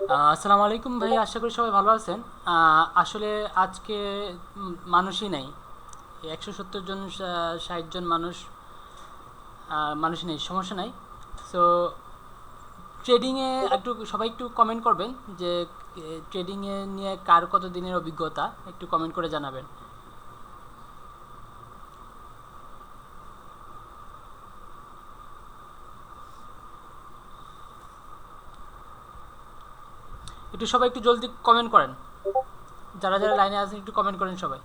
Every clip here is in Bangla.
আসসালামু আলাইকুম ভাই, আশা করি সবাই ভালো আছেন। আসলে আজকে মানুষই নাই। 170 জন 60 জন মানুষ নেই, সমস্যা নাই। সো ট্রেডিংয়ে সবাই একটু কমেন্ট করবেন যে ট্রেডিংয়ে নিয়ে কার কত দিনের অভিজ্ঞতা, একটু কমেন্ট করে জানাবেন। একটু সবাই একটু জলদি কমেন্ট করেন, যারা যারা লাইনে আছেন একটু কমেন্ট করেন সবাই।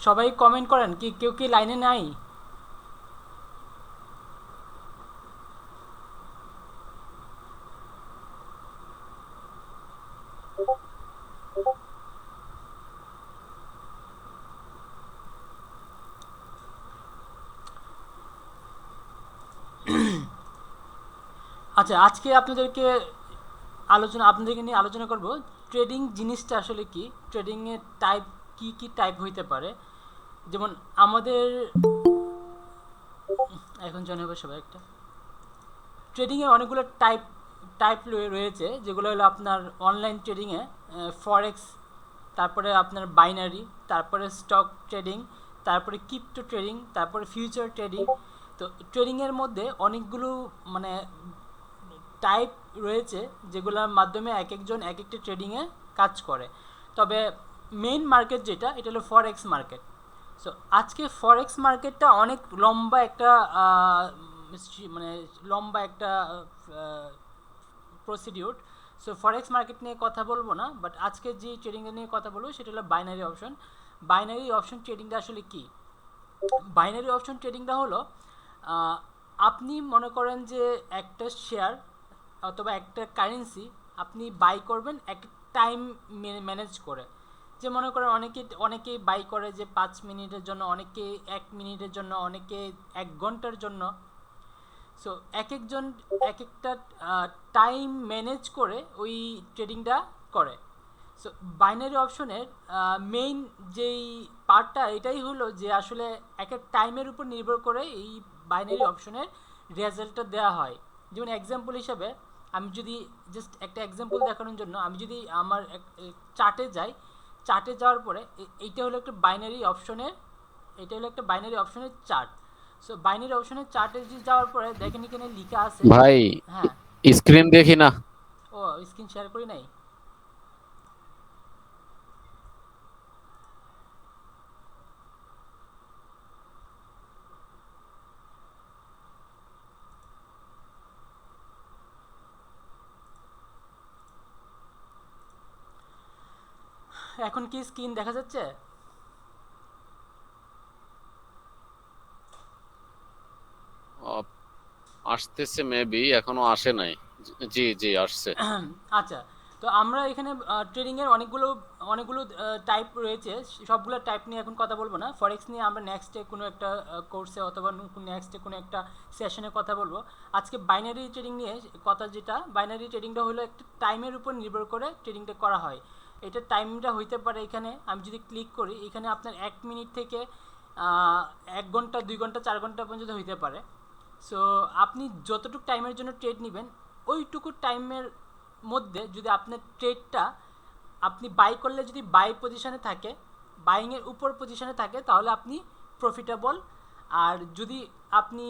সবাই কমেন্ট করেন, কি কেউ কি লাইনে নাই? আচ্ছা, আজকে আপনাদেরকে নিয়ে আলোচনা করব ট্রেডিং জিনিসটা আসলে কি, ট্রেডিং এর টাইপ কি কি টাইপ হইতে পারে। যেমন আমাদের এখন জয়েন হবে সবাই একটা। ট্রেডিং এর অনেকগুলো টাইপ টাইপ রয়েছে, যেগুলো হলো আপনার অনলাইন ট্রেডিং এ ফরেক্স, তারপরে আপনার বাইনারি, তারপরে স্টক ট্রেডিং, তারপরে ক্রিপ্টো ট্রেডিং, তারপরে ফিউচার ট্রেডিং। তো ট্রেডিং এর মধ্যে অনেকগুলো মানে টাইপ রয়েছে, যেগুলোর মাধ্যমে এক একজন এক একটা ট্রেডিংয়ে কাজ করে। তবে মেইন মার্কেট যেটা, এটা হলো ফরেক্স মার্কেট। সো আজকে ফরেক্স মার্কেটটা অনেক লম্বা একটা মানে লম্বা একটা প্রসিডিউর। সো ফরেক্স মার্কেট নিয়ে কথা বলবো না, বাট আজকে যে ট্রেডিং নিয়ে কথা বলবো সেটা হলো বাইনারি অপশন। বাইনারি অপশন ট্রেডিংটা আসলে কি? বাইনারি অপশন ট্রেডিংটা হলো আহ, আপনি মনে করেন যে একটা শেয়ার অথবা একটা কারেন্সি আপনি বাই করবেন এক টাইম ম্যানেজ করে। যে মনে করেন অনেকেই বাই করে যে 5 মিনিটের জন্য, অনেকে 1 মিনিটের জন্য, অনেকে 1 ঘন্টার জন্য। সো এক একজন এক একটা টাইম ম্যানেজ করে ওই ট্রেডিংটা করে। সো বাইনারি অপশনের মেইন যেই পার্টটা এটাই হলো যে আসলে একটা টাইমের উপর নির্ভর করে এই বাইনারি অপশনের রেজাল্টটা দেওয়া হয়। যেমন এক্সাম্পল হিসাবে আমি যদি জাস্ট একটা এক্সাম্পল দেখানোর জন্য আমি যদি আমার চার্টে যাই, চার্টে যাওয়ার পরে এইটা হলো একটা বাইনারি অপশনের, এটা হলো একটা বাইনারি অপশনের চার্ট। সো বাইনারি অপশনের চার্টে যাওয়ার পরে দেখেন এখানে লেখা আছে। ভাই, হ্যাঁ। স্ক্রিন দেখি না। ও, স্ক্রিন শেয়ার করি নাই। এখন কি স্ক্রিন দেখা যাচ্ছে? আহ, আসতেছে মেবি, এখনো আসে নাই। জি জি, আসছে। আচ্ছা, তো আমরা এখানে ট্রেডিংয়ের অনেকগুলো অনেকগুলো টাইপ রয়েছে। সবগুলো টাইপ নিয়ে এখন কথা বলবো না। ফরেক্স নিয়ে আমরা নেক্সটে কোনো একটা কোর্সে অথবা নেক্সটে কোনো একটা সেশনে কথা বলবো। আজকে বাইনারি ট্রেডিং নিয়ে কথা, যেটা বাইনারি ট্রেডিংটা হলো একটা টাইমের উপর নির্ভর করে ট্রেডিংটা করা হয়। এটা টাইমটা হইতে পারে, এখানে আমি যদি ক্লিক করি এখানে আপনার 1 মিনিট থেকে 1 ঘন্টা, 2 ঘন্টা, 4 ঘন্টা পর্যন্ত হইতে পারে। সো আপনি যতটুকু টাইমের জন্য ট্রেড নেবেন, ওইটুকু টাইমের মধ্যে যদি আপনার ট্রেডটা আপনি বাই করলে যদি বাই পজিশনে থাকে, বাইংয়ের উপর পজিশনে থাকে, তাহলে আপনি প্রফিটেবল। আর যদি আপনি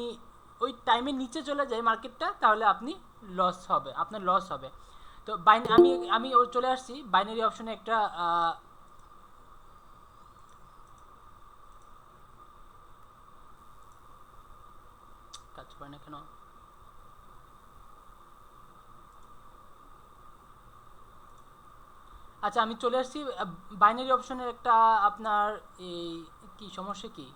ওই টাইমের নিচে চলে যায় মার্কেটটা, তাহলে আপনি লস হবে, আপনার লস হবে। তো আমি আমি চলে আসছি বাইনারি অপশনে একটা কাজ করে না কেন? আচ্ছা, আমি চলে আসছি বাইনারি অপশনের একটা আপনার এই কি সমস্যা কি?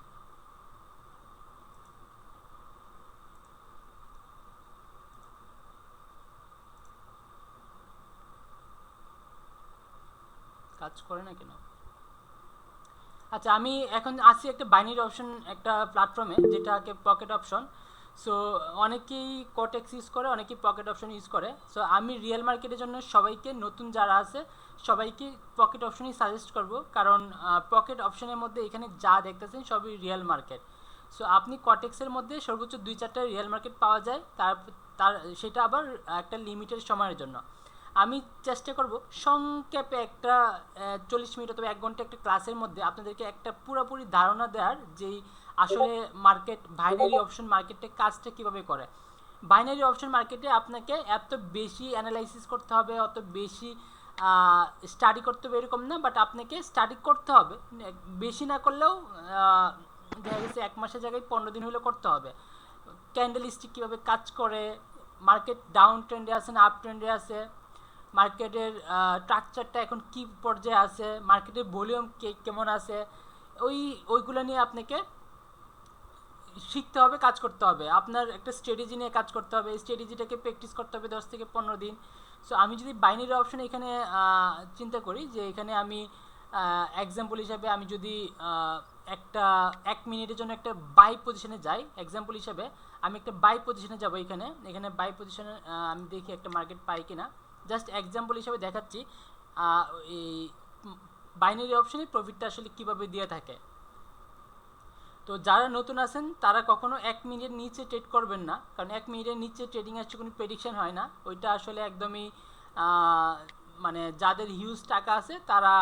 কাজ করে না কেন? আচ্ছা, আমি এখন আছি একটা বাইনারি অপশন একটা প্ল্যাটফর্মে, যেটাকে পকেট অপশন। সো অনেকেই কোটেক্স ইউজ করে, অনেকেই পকেট অপশন ইউজ করে। সো আমি রিয়েল মার্কেটের জন্য সবাইকে, নতুন যারা আছে সবাইকে পকেট অপশনই সাজেস্ট করব, কারণ পকেট অপশনের মধ্যে এখানে যা দেখতেছেন সবই রিয়েল মার্কেট। সো আপনি কটেক্সের মধ্যে সর্বোচ্চ 2-4টা রিয়েল মার্কেট পাওয়া যায়, তার সেটা আবার একটা লিমিটেড সময়ের জন্য। আমি চেষ্টা করব সংক্ষেপে একটা 40 মিনিট অথবা 1 ঘন্টা একটা ক্লাসের মধ্যে আপনাদেরকে একটা পুরোপুরি ধারণা দেওয়ার, যেই আসলে মার্কেট, বাইনারি অপশন মার্কেটে কাজটা কিভাবে করে। বাইনারি অপশন মার্কেটে আপনাকে এত বেশি অ্যানালাইসিস করতে হবে, অত বেশি স্টাডি করতে হবে এরকম না, বাট আপনাকে স্টাডি করতে হবে, বেশি না করলেও দেখা গেছে 1 মাসের জায়গায় 15 দিন হলেও করতে হবে। ক্যান্ডেল স্টিক কীভাবে কাজ করে, মার্কেট ডাউন ট্রেন্ডে আছে না আপ ট্রেন্ডে আছে, মার্কেটের স্ট্রাকচারটা এখন কি পর্যায়ে আছে, মার্কেটের ভলিউম কেমন আছে, ওইগুলো নিয়ে আপনাকে শিখতে হবে, কাজ করতে হবে। আপনার একটা স্ট্র্যাটেজি নিয়ে কাজ করতে হবে, এই স্ট্র্যাটেজিটাকে প্র্যাকটিস করতে হবে 10 থেকে 15 দিন। সো আমি যদি বাইনারি অপশন এখানে চিন্তা করি, যে এখানে আমি এক্সাম্পল হিসাবে আমি যদি একটা 1 মিনিটের জন্য একটা বাই পজিশনে যাই, এক্সাম্পল হিসাবে আমি একটা বাই পজিশনে যাব, এখানে বাই পজিশনে আমি দেখি একটা মার্কেট পাই কিনা, জাস্ট এক্সাম্পল হিসাবে দেখাচ্ছি এই বাইনারি অপশনে প্রফিটটা আসলে কীভাবে দিয়ে থাকে। তো যারা নতুন আছেন তারা কখনো 1 মিনিটের নিচে ট্রেড করবেন না, কারণ 1 মিনিটের নিচে ট্রেডিং আসছে কোনো প্রেডিকশন হয় না, ওইটা আসলে একদমই মানে যাদের হিউজ টাকা আছে তারা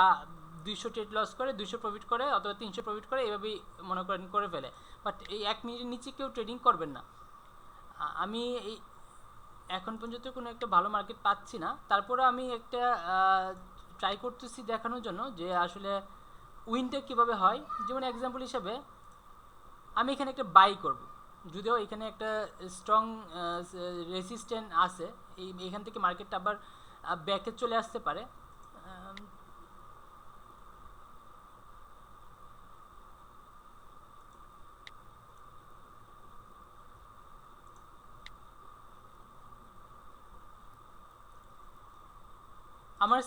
200 ট্রেড লস করে, 200 প্রফিট করে, অথবা 300 প্রফিট করে, এইভাবেই মনে করেন করে ফেলে। বাট এই 1 মিনিটের নিচে কেউ ট্রেডিং করবেন না। আমি এই এখন পর্যন্ত কোনো একটা ভালো মার্কেট পাচ্ছি না, তারপরে আমি একটা ট্রাই করতেছি দেখানোর জন্য যে আসলে উইনটা কীভাবে হয়। যেমন এক্সাম্পল হিসাবে আমি এখানে একটা বাই করব, যদিও এখানে একটা স্ট্রং রেসিস্ট্যান্ট আছে, এইখান থেকে মার্কেটটা আবার ব্যাকে চলে আসতে পারে। আমার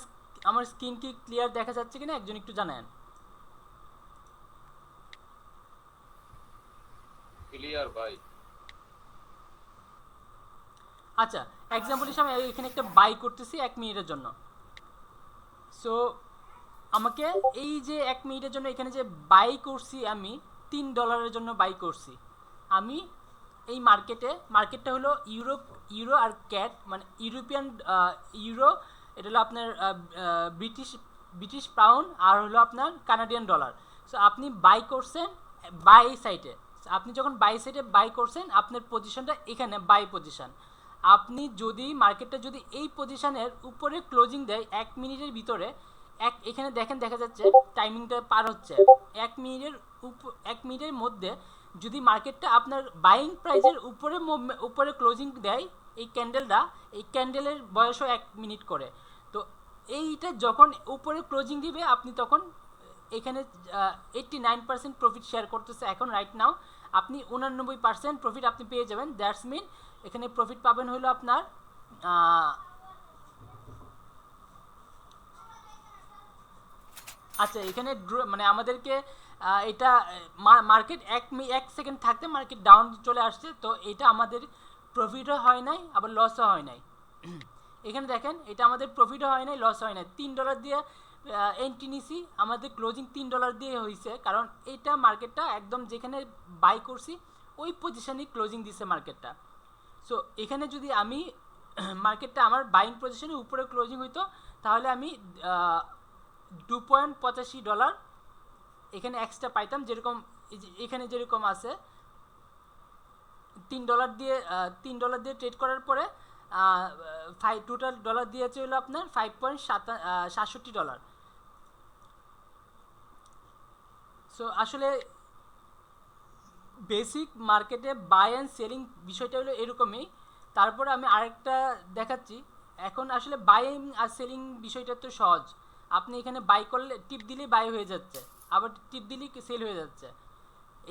আমার স্ক্রিন কি ক্লিয়ার দেখা যাচ্ছে কিনা একজন একটু জানান। ক্লিয়ার ভাই। আচ্ছা, এক্সাম্পল হিসেবে আমি এখানে একটা বাই করতেছি 1 মিনিটের জন্য। সো আমাকে এই যে 1 মিনিটের জন্য এখানে যে বাই করছি, আমি $3 জন্য বাই করছি। আমি এই মার্কেটটা হলো ইউরো আর ক্যাট, মানে ইউরোপিয়ান ইউরো, এটা হলো আপনার ব্রিটিশ পাউন্ড, আর হলো আপনার কানাডিয়ান ডলার। সো আপনি বাই করছেন বাই সাইডে, আপনি যখন বাই সাইডে বাই করছেন আপনার পজিশনটা এখানে বাই পজিশন। আপনি যদি মার্কেটটা যদি এই পজিশনের উপরে ক্লোজিং দেয় 1 মিনিটের ভিতরে, এখানে দেখেন দেখা যাচ্ছে টাইমিংটা পার হচ্ছে 1 মিনিটের মধ্যে, যদি মার্কেটটা আপনার বাইং প্রাইসের উপরে ক্লোজিং দেয়, এই ক্যান্ডেলের বয়সও 1 মিনিট করে। তো এইটা যখন উপরে ক্লোজিং দিবে, আপনি তখন এখানে 89% প্রফিট শেয়ার করতেছে এখন রাইট নাও। আপনি 89% প্রফিট আপনি পেয়ে যাবেন। দ্যাটস মিন এখানে প্রফিট পাবেন হলো আপনার আচ্ছা, এখানে মানে আমাদেরকে এটা মার্কেট 1 সেকেন্ড থাকতে মার্কেট ডাউন চলে আসছে, তো এটা আমাদের প্রফিটও হয় নাই আবার লসও হয় নাই। এখানে দেখেন এটা আমাদের প্রফিটও হয় নাই, লস হয় নাই। $3 দিয়ে এন্ট্রি নিছি, আমাদের ক্লোজিং $3 দিয়ে হয়েছে, কারণ এটা মার্কেটটা একদম যেখানে বাই করছি ওই পজিশনেই ক্লোজিং দিছে মার্কেটটা। সো এখানে যদি আমি মার্কেটটা আমার বাইং পজিশনের উপরে ক্লোজিং হইতো, তাহলে আমি $2.85 এখানে এক্সট্রা পাইতাম, যেরকম এখানে যেরকম আছে $3 দিয়ে ট্রেড করার পরে টোটাল ডলার দিয়েছে হলো আপনার $5.67। সো আসলে বেসিক মার্কেটে বাই অ্যান্ড সেলিং বিষয়টা হলো এরকমই। তারপরে আমি আরেকটা দেখাচ্ছি। এখন আসলে বাইং আর সেলিং বিষয়টা তো সহজ, আপনি এখানে বাই করলে টিপ দিলেই বাই হয়ে যাচ্ছে, আবার টিপ দিলেই সেল হয়ে যাচ্ছে,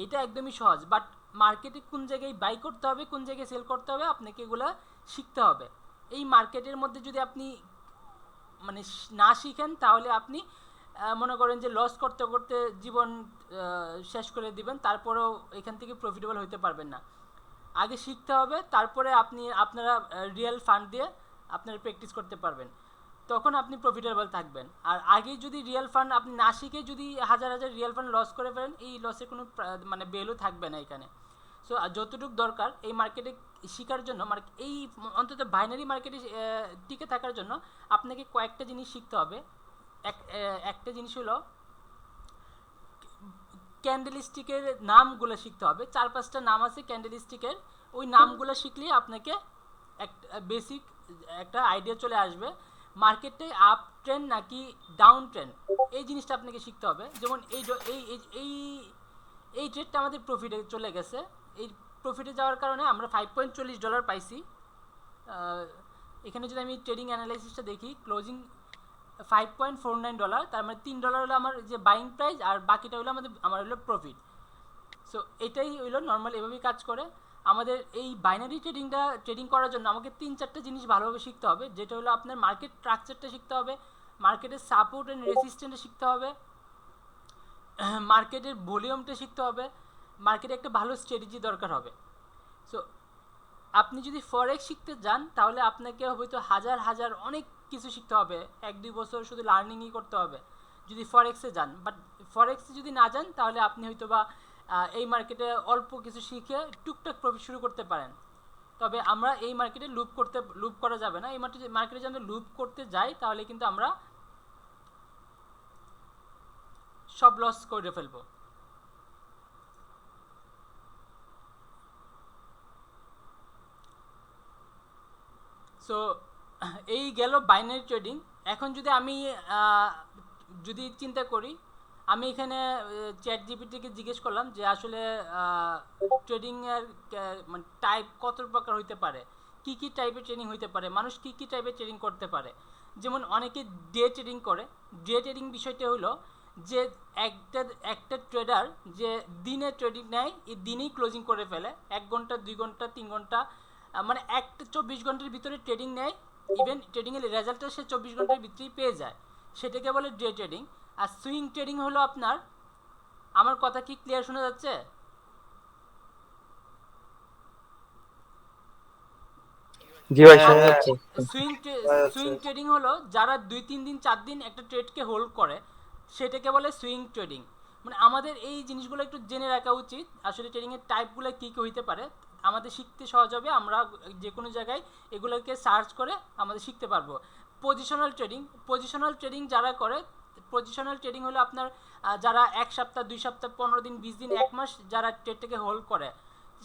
এটা একদমই সহজ। বাট মার্কেটে কোন জায়গায় বাই করতে হবে, কোন জায়গায় সেল করতে হবে, আপনাকে এগুলো শিখতে হবে। এই মার্কেটের মধ্যে যদি আপনি মানে না শিখেন, তাহলে আপনি মনে করেন যে লস করতে করতে জীবন শেষ করে দিবেন, তারপরেও এখান থেকে প্রফিটেবল হতে পারবেন না। আগে শিখতে হবে, তারপরে আপনারা রিয়েল ফান্ড দিয়ে আপনারা প্র্যাকটিস করতে পারবেন, তখন আপনি প্রফিটেবল থাকবেন। আর আগে যদি রিয়েল ফান্ড আপনি না শিখে যদি হাজার হাজার রিয়েল ফান্ড লস করে ফেলেন, এই লসের কোনো মানে ভ্যালু থাকবে না এখানে। সো যতটুকু দরকার এই মার্কেটে শেখার জন্য, মানে এই অন্তত বাইনারি মার্কেটে টিকে থাকার জন্য আপনাকে কয়েকটা জিনিস শিখতে হবে। একটা জিনিস হলো ক্যান্ডেলস্টিকের নামগুলো শিখতে হবে। 4-5টা নাম আছে ক্যান্ডেলস্টিকের, ওই নামগুলো শিখলেই আপনাকে বেসিক একটা আইডিয়া চলে আসবে মার্কেটে আপ ট্রেন্ড নাকি ডাউন ট্রেন্ড, এই জিনিসটা আপনাকে শিখতে হবে। যেমন এই এই ট্রেডটা আমাদের প্রফিটে চলে গেছে, এই প্রফিটে যাওয়ার কারণে আমরা $5.40 পাইছি। এখানে যদি আমি ট্রেডিং অ্যানালাইসিসটা দেখি, ক্লোজিং $5.49, তার মানে $3 হলো আমার যে বাইং প্রাইস, আর বাকিটা হলো আমার হলো প্রফিট। সো এটাই হইলো নর্মাল, এভাবেই কাজ করে। আমাদের এই বাইনারি ট্রেডিং করার জন্য আমাকে 3-4টা জিনিস ভালোভাবে শিখতে হবে, যেটা হলো আপনার মার্কেট স্ট্রাকচারটা শিখতে হবে, মার্কেটের সাপোর্ট অ্যান্ড রেসিস্ট্যান্টটা শিখতে হবে, মার্কেটের ভলিউমটা শিখতে হবে, মার্কেটে একটা ভালো স্ট্র্যাটেজি দরকার হবে। সো আপনি যদি ফরেক্স শিখতে যান তাহলে আপনাকে হয়তো হাজার হাজার অনেক কিছু শিখতে হবে, 1-2 বছর শুধু লার্নিংই করতে হবে যদি ফরেক্সে যান। বাট ফরেক্সে যদি না যান তাহলে আপনি হয়তো বা এই মার্কেটে অল্প কিছু শিখে টুকটাক প্রফিট শুরু করতে পারেন। তবে আমরা এই মার্কেটে লুপ করা যাবে না। এই মার্কেটে যদি আমরা লুপ করতে যাই তাহলে কিন্তু আমরা সব লস করে ফেলবো। সো এই গেল বাইনারি ট্রেডিং। এখন যদি আমি যদি চিন্তা করি, আমি এখানে চ্যাট জিপিটিকে জিজ্ঞেস করলাম যে আসলে ট্রেডিংয়ের মানে টাইপ কত প্রকার হইতে পারে, কি কি টাইপের ট্রেডিং হইতে পারে, মানুষ কি কি টাইপের ট্রেডিং করতে পারে। যেমন অনেকে ডে ট্রেডিং করে। ডে ট্রেডিং বিষয়টা হলো যে একটা ট্রেডার যে দিনে ট্রেডিং নেয়, এই দিনেই ক্লোজিং করে ফেলে, 1 ঘন্টা 2 ঘন্টা 3 ঘন্টা, মানে একটা 24 ঘন্টার ভিতরে ট্রেডিং নেয়, ইভেন ট্রেডিংয়ের রেজাল্টটা সে 24 ঘন্টার ভিতরেই পেয়ে যায়, সেটাকে বলে ডে ট্রেডিং। আর সুইং ট্রেডিং হলো আপনার, আমার কথা কি ক্লিয়ার শোনা যাচ্ছে? জি ভাই, শোনা যাচ্ছে। সুইং সুইং ট্রেডিং হলো যারা 2-3 দিন 4 দিন একটা ট্রেডকে হোল্ড করে, সেটাকে বলে সুইং ট্রেডিং। মানে আমাদের এই জিনিসগুলো একটু জেনে রাখা উচিত, আসলে ট্রেডিংয়ের টাইপগুলো কী কী হইতে পারে, আমাদের শিখতে সহজ হবে, আমরা যে কোনো জায়গায় এগুলোকে সার্চ করে আমাদের শিখতে পারবো। পজিশনাল ট্রেডিং যারা করে, পজিশনাল ট্রেডিং হলো আপনার যারা 1 সপ্তাহ 2 সপ্তাহ 15 দিন 20 দিন 1 মাস যারা ট্রেডটাকে হোল্ড করে,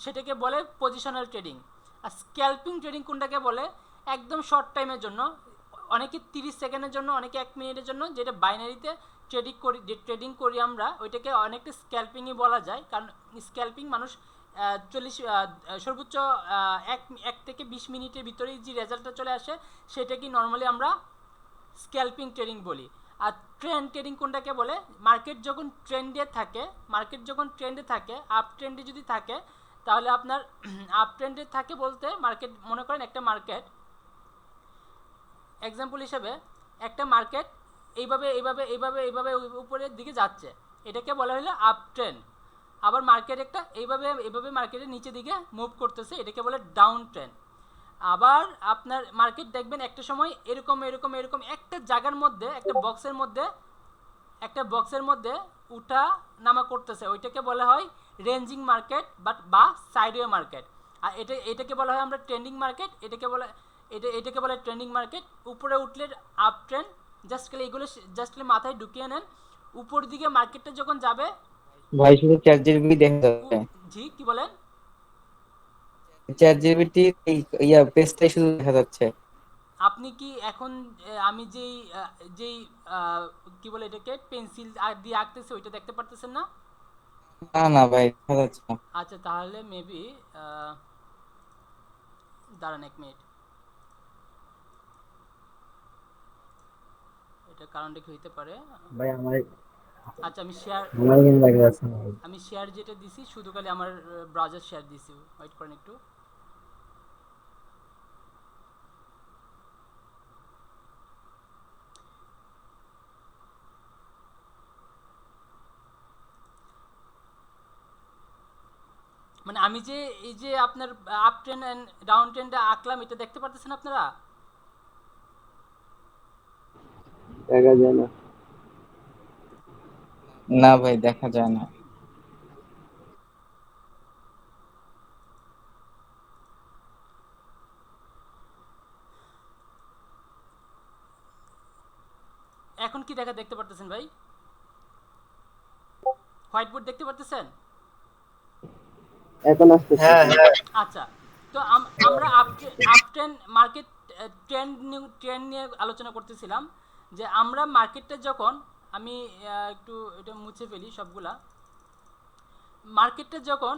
সেটাকে বলে পজিশনাল ট্রেডিং। আর স্ক্যাল্পিং ট্রেডিং কোনটাকে বলে, একদম শর্ট টাইমের জন্য, অনেকে 30 সেকেন্ডের জন্য, অনেকে 1 মিনিটের জন্য, যেটা বাইনারিতে ট্রেডিং করি আমরা, ওইটাকে অনেকটা স্ক্যাল্পিংই বলা যায়। কারণ স্ক্যাল্পিং মানুষ 40 সর্বোচ্চ 1 থেকে 20 মিনিটের ভিতরেই যে রেজাল্টটা চলে আসে, সেটাকে নর্মালি আমরা স্ক্যাল্পিং ট্রেডিং বলি। আর ট্রেন্ড ট্রেডিং কোনটাকে বলে, মার্কেট যখন ট্রেন্ডে থাকে, আপ ট্রেন্ডে যদি থাকে, তাহলে আপনার আপ ট্রেন্ডে থাকে বলতে, মার্কেট মনে করেন একটা মার্কেট এক্সাম্পল হিসেবে, একটা মার্কেট এইভাবে এইভাবে এইভাবে এইভাবে উপরের দিকে যাচ্ছে, এটাকে বলা হলো আপ ট্রেন্ড। আবার মার্কেট একটা এইভাবে এইভাবে মার্কেটের নিচে দিকে মুভ করতেছে, এটাকে বলে ডাউন ট্রেন্ড। আবার আপনার মার্কেট দেখবেন একটা সময় এরকম এরকম এরকম একটা জায়গার মধ্যে, একটা বক্সের মধ্যে উঠা নামা করতেছে, ওইটাকে বলা হয় রেঞ্জিং মার্কেট বা সাইডওয়ে মার্কেট। আর এটাকে বলা হয় আমরা ট্রেন্ডিং মার্কেট, এটাকে বলে ট্রেন্ডিং মার্কেট। উপরে উঠলে আপ ট্রেন্ড। জাস্ট খালি মাথায় ঢুকিয়ে নেন, উপর দিকে মার্কেটটা যখন যাবে। ভাই শুধু চ্যাট জিপিটি দেখা যাচ্ছে। জি, কি বলেন? চ্যাট জিপিটি পেজটাই শুধু দেখা যাচ্ছে। আপনি কি এখন আমি যেই কি বলে এটাকে পেন্সিল দিয়ে আঁকতেছি ওইটা দেখতে পারতেছেন না? না না ভাই, দেখা যাচ্ছে না। আচ্ছা, তাহলে মেবি দাঁড়ান 1 মিনিট, এটা কারণটা কি হইতে পারে। ভাই আমার আচ্ছা, কিন্তু দেখা যাচ্ছে না ভাই। আমি শেয়ার যেটা দিছি শুধু খালি আমার ব্রাউজার শেয়ার দিছি, ওয়েট করেন একটু। মানে আমি যে এই যে আপনার আপ ট্রেন্ড এন্ড ডাউন ট্রেন্ডে আঁকলাম, এটা দেখতে পারতেছেন আপনারা? দেখা যায় না। না ভাই, দেখা যায় না। এখন কি দেখতে পারতেছেন ভাই? হোয়াইট বোর্ড দেখতে পারতেছেন? এখন আসতেছে। হ্যাঁ হ্যাঁ। আচ্ছা, তো আমরা আপ ট্রেন্ড মার্কেট ট্রেন্ড নিয়ে আলোচনা করতেছিলাম যে আমরা মার্কেটটা যখন, আমি একটু এটা মুছে ফেলি সবগুলা। মার্কেটটা যখন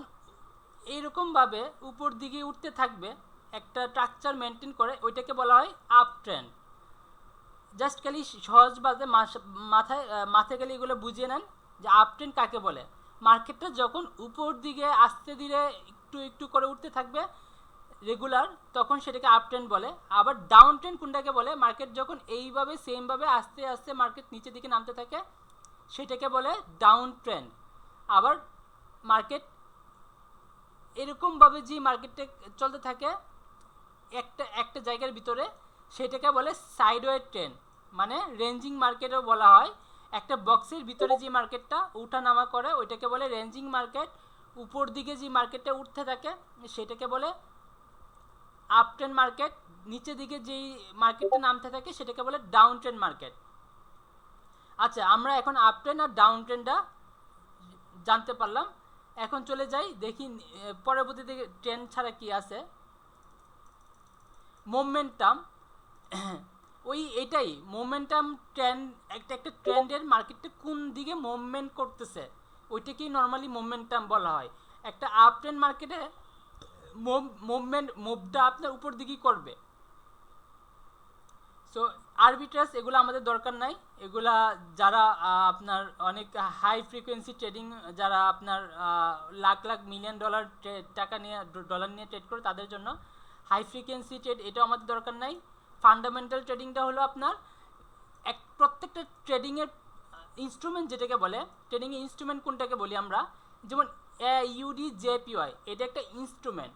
এইরকমভাবে উপর দিকে উঠতে থাকবে একটা স্ট্রাকচার মেনটেন করে, ওইটাকে বলা হয় আপ ট্রেন্ড। জাস্ট খালি সহজ বাজে মাথায় গেলে এগুলো বুঝিয়ে নেন যে আপ ট্রেন্ড কাকে বলে। মার্কেটটা যখন উপর দিকে আস্তে ধীরে একটু একটু করে উঠতে থাকবে রেগুলার, তখন সেটাকে আপ ট্রেন্ড বলে। আবার ডাউন ট্রেন্ড কোনটাকে বলে? মার্কেট যখন এইভাবে সেমভাবে আস্তে আস্তে মার্কেট নিচের দিকে নামতে থাকে, সেটাকে বলে ডাউন ট্রেন্ড। আবার মার্কেট এরকমভাবে যে মার্কেটটা চলতে থাকে একটা একটা জায়গার ভিতরে, সেটাকে বলে সাইডওয়ে ট্রেন্ড, মানে রেঞ্জিং মার্কেটও বলা হয়। একটা বক্সের ভিতরে যে মার্কেটটা উঠা নামা করে ওইটাকে বলে রেঞ্জিং মার্কেট। উপর দিকে যে মার্কেটটা উঠতে থাকে সেটাকে বলে আপ ট্রেন্ড মার্কেট। নিচের দিকে যেই মার্কেটটা নামতে থাকে সেটাকে বলে ডাউন ট্রেন্ড মার্কেট। আচ্ছা, আমরা এখন আপ ট্রেন্ড আর ডাউন ট্রেন্ডটা জানতে পারলাম। এখন চলে যাই দেখি পরবর্তীতে ট্রেন্ড ছাড়া কি আছে। মোমেন্টাম, ওই এটাই মোমেন্টাম ট্রেন্ড। একটা একটা ট্রেন্ডের মার্কেটটা কোন দিকে মুভমেন্ট করতেছে ওইটাকেই নর্মালি মোমেন্টাম বলা হয়। একটা আপ ট্রেন্ড মার্কেটে মুভটা আপনার উপর দিকেই করবে। সো আরবিট্রাজ এগুলো আমাদের দরকার নাই। এগুলা যারা আপনার অনেক হাই ফ্রিকোয়েন্সি ট্রেডিং, যারা আপনার লাখ লাখ মিলিয়ন ডলার টাকা নিয়ে ডলার নিয়ে ট্রেড করে তাদের জন্য হাই ফ্রিকোয়েন্সি ট্রেড, এটাও আমাদের দরকার নাই। ফান্ডামেন্টাল ট্রেডিংটা হলো আপনার প্রত্যেকটা ট্রেডিংয়ের ইনস্ট্রুমেন্ট, যেটাকে বলে ট্রেডিংয়ের ইনস্ট্রুমেন্ট কোনটাকে বলি আমরা, যেমন AUD/JPY এটা একটা ইনস্ট্রুমেন্ট।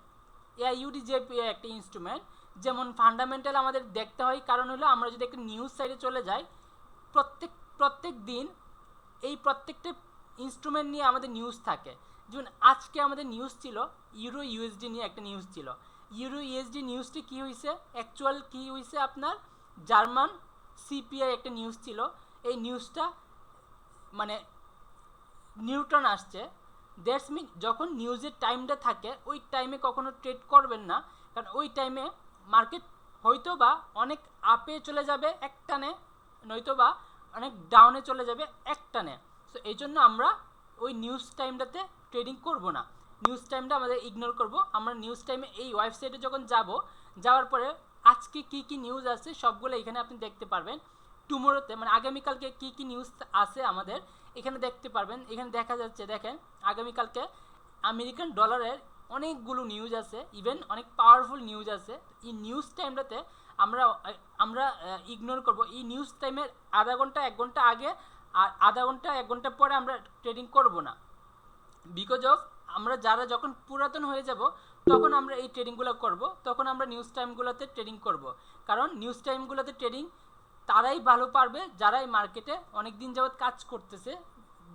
AUD/JPY একটা ইনস্ট্রুমেন্ট। যেমন ফান্ডামেন্টাল আমাদের দেখতে হয়, কারণ হলো আমরা যদি একটা নিউজ সাইটে চলে যাই, প্রত্যেক দিন এই প্রত্যেকটা ইনস্ট্রুমেন্ট নিয়ে আমাদের নিউজ থাকে। যেমন আজকে আমাদের নিউজ ছিল ইউরো ইউএসডি নিয়ে একটা নিউজ ছিল। ইউরো ইউএসডি নিউজটি কী হয়েছে, অ্যাকচুয়াল কী হয়েছে, আপনার জার্মান CPI একটা নিউজ ছিল। এই নিউজটা মানে নিউটন আসছে। দ্যাটস মিন যখন নিউজের টাইমটা থাকে ওই টাইমে কখনো ট্রেড করবেন না, কারণ ওই টাইমে মার্কেট হয়তো বা অনেক আপে চলে যাবে একটানে, নয়তো বা অনেক ডাউনে চলে যাবে একটানে। সো এই জন্য আমরা ওই নিউজ টাইমটাতে ট্রেডিং করব না, নিউজ টাইমটা আমাদের ইগনোর করব। আমরা নিউজ টাইমে এই ওয়েবসাইটে যখন যাওয়ার পরে আজকে কি কি নিউজ আছে সবগুলো এখানে আপনি দেখতে পারবেন। টুমোরোতে মানে আগামীকালকে কি কি নিউজ আছে আমাদের এখানে দেখতে পারবেন। এখানে দেখা যাচ্ছে, দেখেন আগামীকালকে আমেরিকান ডলারের অনেকগুলো নিউজ আছে, ইভেন অনেক পাওয়ারফুল নিউজ আছে। এই নিউজ টাইমটাতে আমরা আমরা ইগনোর করব। এই নিউজ টাইমের আধা ঘন্টা 1 ঘন্টা আগে আর আধা ঘন্টা 1 ঘন্টা পরে আমরা ট্রেডিং করব না, বিকজ অফ আমরা যারা যখন পুরাতন হয়ে যাব তখন আমরা এই ট্রেডিংগুলো করব, তখন আমরা নিউজ টাইমগুলোতে ট্রেডিং করব। কারণ নিউজ টাইমগুলোতে ট্রেডিং তারাই ভালো পারবে যারা এই মার্কেটে অনেক দিন যাবৎ কাজ করতেছে,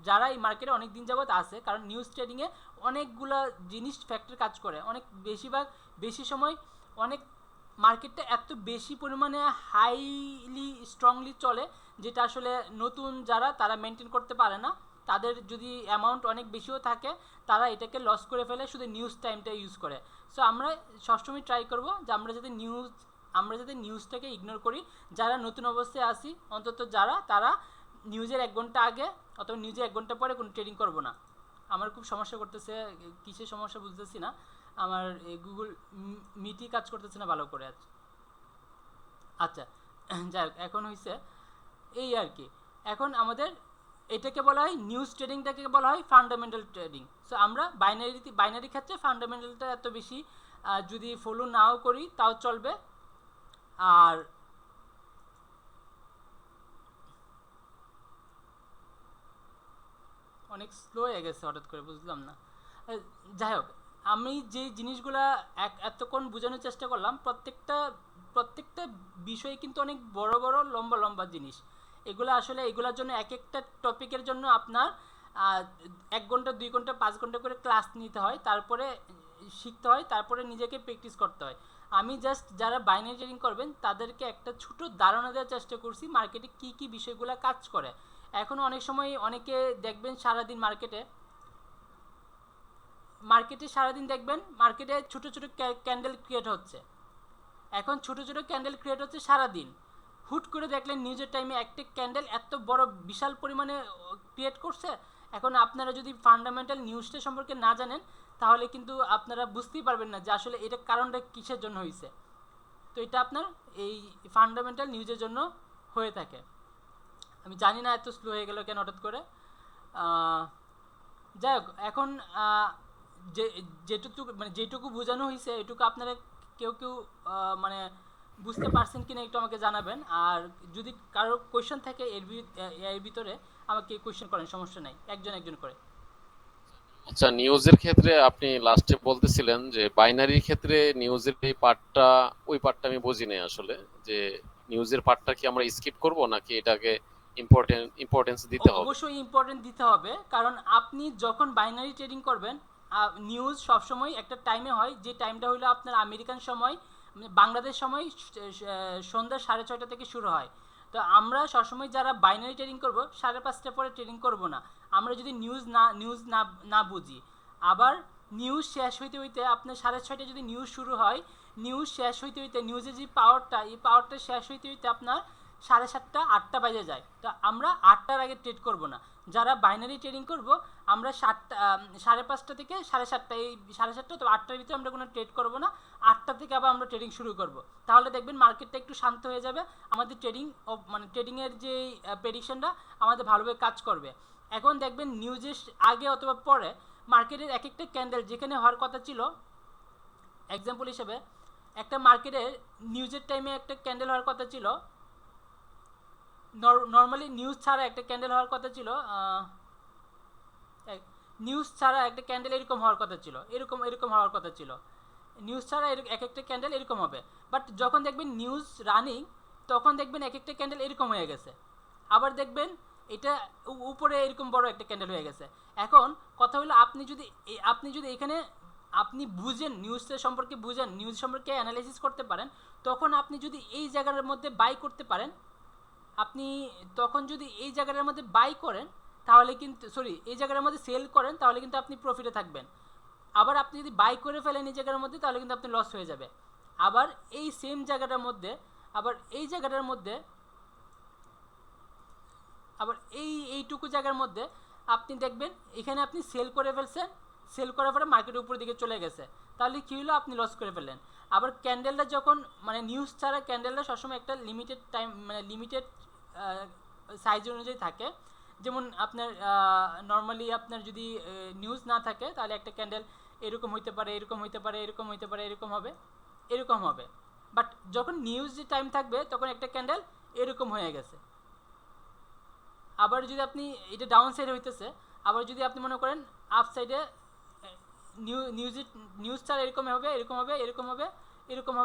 যারা এই মার্কেটে অনেক দিন যাবৎ আছে। কারণ নিউজ ট্রেডিংয়ে অনেকগুলো জিনিস ফ্যাক্টর কাজ করে, অনেক বেশি সময় অনেক মার্কেটটা এত বেশি পরিমাণে হাইলি স্ট্রংলি চলে, যেটা আসলে নতুন যারা তারা মেনটেন করতে পারে না। তাদের যদি অ্যামাউন্ট অনেক বেশিও থাকে তারা এটাকে লস করে ফেলে শুধু নিউজ টাইমটা ইউজ করে। সো আমরা সবসময় ট্রাই করব যে আমরা যাতে নিউজটাকে ইগনোর করি। যারা নতুন অবস্থায় আসি অন্তত তারা নিউজের 1 ঘন্টা আগে অথবা নিউজের 1 ঘন্টা পরে কোনো ট্রেডিং করব না। আমার খুব সমস্যা করতেছে, কিসের সমস্যা বুঝতেছি না, আমার গুগল মিটই কাজ করতেছে না ভালো করে। আচ্ছা যাই হোক, এখন হয়েছে এই আর কি। এখন আমাদের এটাকে বলা হয় নিউজ ট্রেডিংটাকে বলা হয় ফান্ডামেন্টাল ট্রেডিং। সো আমরা বাইনারি ক্ষেত্রে ফান্ডামেন্টালটা এত বেশি যদি ফলো নাও করি তাও চলবে। আর অনেক স্লো হয়ে গেছে হঠাৎ করে, বুঝলাম না। যাই হোক, আমি যে জিনিসগুলা এতক্ষণ বোঝানোর চেষ্টা করলাম, প্রত্যেকটা বিষয় কিন্তু অনেক বড় বড় লম্বা লম্বা জিনিস। এগুলো আসলে এগুলোর জন্য এক একটা টপিকের জন্য আপনার 1 ঘন্টা 2 ঘন্টা 5 ঘন্টা করে ক্লাস নিতে হয়, তারপরে শিখতে হয়, তারপরে নিজেকে প্র্যাকটিস করতে হয়। আমি জাস্ট যারা বাইনারি ট্রেডিং করবেন তাদেরকে একটা ছোট ধারণা দেওয়ার চেষ্টা করছি মার্কেটে কী কী বিষয়গুলো কাজ করে। এখন অনেক সময় অনেকে দেখবেন সারাদিন মার্কেটে সারাদিন দেখবেন মার্কেটে ছোট ছোট ক্যান্ডেল ক্রিয়েট হচ্ছে। এখন ছোট ছোট ক্যান্ডেল ক্রিয়েট হচ্ছে সারাদিন, হুট করে দেখলেন নিউজের টাইমে একটা ক্যান্ডেল এত বড় বিশাল পরিমাণে ক্রিয়েট করছে। এখন আপনারা যদি ফান্ডামেন্টাল নিউজটা সম্পর্কে না জানেন তাহলে কিন্তু আপনারা বুঝতেই পারবেন না যে আসলে এটা কারণটা কিসের জন্য হয়েছে। তো এটা আপনার এই ফান্ডামেন্টাল নিউজের জন্য হয়ে থাকে। আমি জানি না এত স্লো হয়ে গেল কেন হঠাৎ করে। যাই হোক, এখন যে যেটুকু বোঝানো হয়েছে এটুকু আপনারা কেউ কেউ মানে বুঝতে পারছেন কিনা একটু আমাকে জানাবেন। আর যদি কারো কোয়েশ্চেন থাকে এর ভিতরে আমাকে কোয়েশ্চেন করেন, সমস্যা নাই, একজন করে। আচ্ছা, নিউজের ক্ষেত্রে আপনি লাস্টে বলতেছিলেন যে বাইনারির ক্ষেত্রে নিউজের এই পার্টটা, ওই পার্টটা আমি বুঝি নাই আসলে, যে নিউজের পার্টটা কি আমরা স্কিপ করব নাকি এটাকে ইম্পর্টেন্স দিতে হবে? অবশ্যই ইম্পর্টেন্ট দিতে হবে, কারণ আপনি যখন বাইনারি ট্রেডিং করবেন নিউজ সবসময় একটা টাইমে হয়, যে টাইমটা হলো আপনার আমেরিকান সময়, বাংলাদেশ সময় সন্ধ্যা 6:30 থেকে শুরু হয়। তো আমরা সবসময় যারা বাইনারি ট্রেডিং করব 5:30টার পরে ট্রেডিং করব না, আমরা যদি নিউজ না বুঝি। আবার নিউজ শেষ হইতে হইতে আপনার 6:30টায় যদি নিউজ শুরু হয়, নিউজ শেষ হইতে হইতে নিউজের যে পাওয়ারটা, এই পাওয়ারটা শেষ হইতে হইতে আপনার 7:30 8টা বাজে যায়। তো আমরা 8টার আগে ট্রেড করব না। যারা বাইনারি ট্রেডিং করব আমরা 5:30 থেকে 7:30, এই 7:30 তো 8টার ভিতরে আমরা কোনো ট্রেড করব না। 8টা থেকে আবার আমরা ট্রেডিং শুরু করব। তাহলে দেখবেন মার্কেটটা একটু শান্ত হয়ে যাবে, আমাদের ট্রেডিংয়ের যে প্রেডিকশনটা আমাদের ভালোভাবে কাজ করবে। এখন দেখবেন নিউজের আগে অথবা পরে মার্কেটের এক একটা ক্যান্ডেল যেখানে হওয়ার কথা ছিল, এক্সাম্পল হিসেবে একটা মার্কেটের নিউজের টাইমে একটা ক্যান্ডেল হওয়ার কথা ছিল, নর্মালি নিউজ ছাড়া একটা ক্যান্ডেল হওয়ার কথা ছিল, নিউজ ছাড়া একটা ক্যান্ডেল এরকম হওয়ার কথা ছিল, এরকম হওয়ার কথা ছিল। নিউজ ছাড়া এক একটা ক্যান্ডেল এরকম হবে, বাট যখন দেখবেন নিউজ রানিং তখন দেখবেন এক একটা ক্যান্ডেল এরকম হয়ে গেছে। আবার দেখবেন এটা উপরে এরকম বড় একটা ক্যান্ডেল হয়ে গেছে। এখন কথা হলো আপনি যদি এখানে আপনি বুঝেন, নিউজের সম্পর্কে বুঝেন, নিউজ সম্পর্কে অ্যানালাইসিস করতে পারেন, তখন আপনি যদি এই জায়গার মধ্যে বাই করতে পারেন, আপনি তখন যদি এই জায়গাটার মধ্যে বাই করেন তাহলে কিন্তু এই জায়গাটার মধ্যে সেল করেন তাহলে কিন্তু আপনি প্রফিটে থাকবেন। আবার আপনি যদি বাই করে ফেলেন এই জায়গার মধ্যে তাহলে কিন্তু আপনি লস হয়ে যাবে। আবার এই সেম জায়গাটার মধ্যে আবার এইটুকু জায়গার মধ্যে আপনি দেখবেন এখানে আপনি সেল করে ফেলছেন, সেল করার পরে মার্কেটের উপর দিকে চলে গেছে, তাহলে কী হলো, আপনি লস করে ফেললেন। আবার ক্যান্ডেলটা যখন নিউজ ছাড়া ক্যান্ডেলটা সবসময় একটা লিমিটেড টাইম লিমিটেড সাইজ অনুযায়ী থাকে। যেমন আপনার নর্মালি আপনার যদি নিউজ না থাকে তাহলে একটা ক্যান্ডেল এরকম হইতে পারে, এরকম হইতে পারে, এরকম হইতে পারে, এরকম হবে। বাট যখন নিউজ যে টাইম থাকবে তখন একটা ক্যান্ডেল এরকম হয়ে গেছে। আবার যদি আপনি এটা ডাউন সাইড হইতেছে, আবার যদি আপনি মনে করেন আপ সাইডে নিউজ ছাড়া এরকম হবে,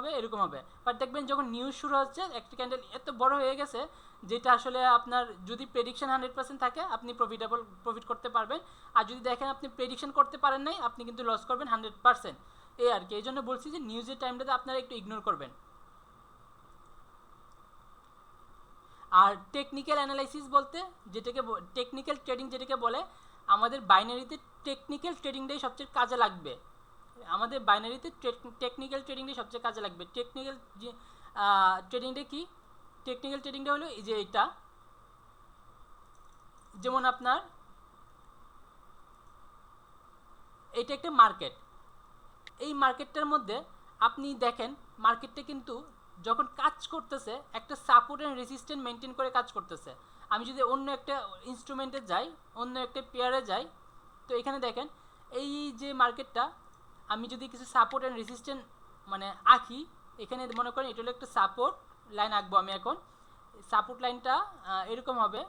এরকম হবে। বাট দেখবেন যখন নিউজ শুরু হচ্ছে একটা ক্যান্ডেল এত বড় হয়ে গেছে যেটা আসলে আপনার যদি প্রেডিকশন 100% থাকে আপনি প্রফিট করতে পারবেন। আর যদি দেখেন আপনি প্রেডিকশন করতে পারেন নাই, আপনি কিন্তু লস করবেন 100%। এই আর কি, এই জন্য বলছি যে নিউজের টাইমটাতে আপনারা একটু ইগনোর করবেন। আর টেকনিক্যাল অ্যানালাইসিস বলতে টেকনিক্যাল ট্রেডিং যেটাকে বলে, আমাদের বাইনারিতে টেকনিক্যাল ট্রেডিংটাই সবচেয়ে কাজে লাগবে। টেকনিক্যাল যে ট্রেডিংটা কি? টেকনিক্যাল ট্রেডিংটা হলো এই যে এটা, যেমন আপনার এটা একটা মার্কেট, এই মার্কেটটার মধ্যে আপনি দেখেন মার্কেটটা কিন্তু যখন কাজ করতেছে একটা সাপোর্ট অ্যান্ড রেজিস্ট্যান্স মেনটেন করে কাজ করতেছে। আমি যদি অন্য একটা ইনস্ট্রুমেন্টে যাই, অন্য একটা পেয়ারে যাই, তো এখানে দেখেন এই যে মার্কেটটা আমি যদি কিছু সাপোর্ট অ্যান্ড রেজিস্ট্যান্স আঁকি, এখানে মনে করেন এটা হলো একটা সাপোর্ট লাইন আঁকবো আমি। এখন সাপোর্ট লাইনটা এরকম হবে,